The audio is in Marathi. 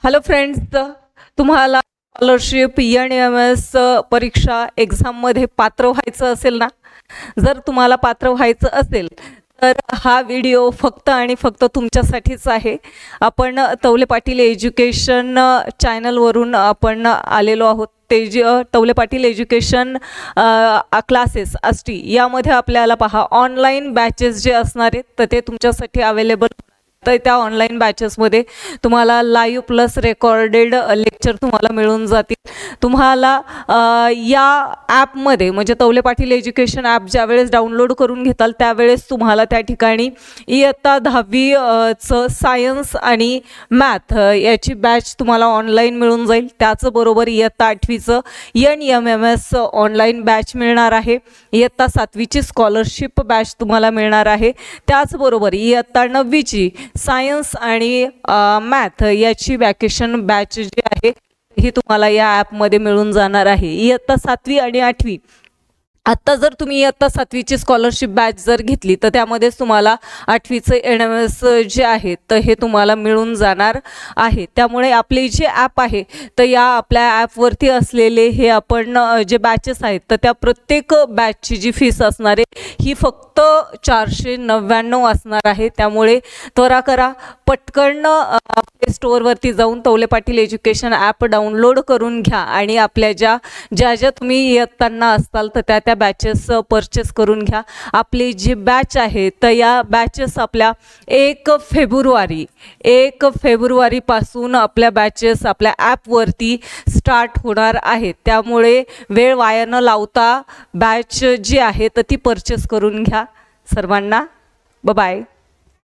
हॅलो फ्रेंड्स, तुम्हाला स्कॉलरशिप एन-एम-एस परीक्षा एक्झाममध्ये पात्र व्हायचं असेल ना. जर तुम्हाला पात्र व्हायचं असेल तर हा व्हिडिओ फक्त आणि फक्त तुमच्यासाठीच आहे. आपण तवले पाटील एज्युकेशन चॅनलवरून आपण आलेलो आहोत. तवले पाटील एज्युकेशन क्लासेस आष्टी यामध्ये आपल्याला पहा ऑनलाईन बॅचेस जे असणार आहेत तर ते तुमच्यासाठी अवेलेबल. तर त्या ऑनलाईन बॅचेसमध्ये तुम्हाला लाईव्ह प्लस रेकॉर्डेड लेक्चर तुम्हाला मिळून जातील. तुम्हाला या ॲपमध्ये म्हणजे तवले पाटील एज्युकेशन ॲप ज्यावेळेस डाउनलोड करून घेताल त्यावेळेस तुम्हाला त्या ठिकाणी इयत्ता 10वीचं सायन्स आणि मॅथ याची बॅच तुम्हाला ऑनलाईन मिळून जाईल. त्याचबरोबर इयत्ता 8वीचं एन-एम-एस ऑनलाईन बॅच मिळणार आहे. इयत्ता 7वीची स्कॉलरशिप बॅच तुम्हाला मिळणार आहे. त्याचबरोबर इयत्ता 9वीची सायन्स आणि मॅथ याची वॅकेशन बॅच जी आहे ही तुम्हाला या ॲपमध्ये मिळून जाणार आहे. इयत्ता 7वी आणि 8वी आत्ता जर तुम्ही इयत्ता 7वीची स्कॉलरशिप बॅच जर घेतली तर त्यामध्येच तुम्हाला 8वीचं एन-एम-एस जे आहे तर हे तुम्हाला मिळून जाणार आहे. त्यामुळे आपले जे ॲप आहे तर या आपल्या ॲपवरती असलेले हे आपण जे बॅचेस आहेत तर त्या प्रत्येक बॅचची जी फीस असणार आहे ही फक्त 499 असणार आहे. त्यामुळे त्वरा करा, पटकन प्ले स्टोअरवरती जाऊन तवले पाटील एज्युकेशन ॲप डाउनलोड करून घ्या आणि आपल्या ज्या तुम्ही इयत्तांना असताल तर त्या बॅचेस परचेस करून घ्या. आपली जी बॅच आहे तर या बॅचेस आपल्या 1 फेब्रुवारीपासून आपल्या बॅचेस आपल्या ॲपवरती स्टार्ट होणार आहेत. त्यामुळे वेळ वाया न लावता बॅच जी आहे तर ती परचेस करून घ्या. सर्वांना बाय.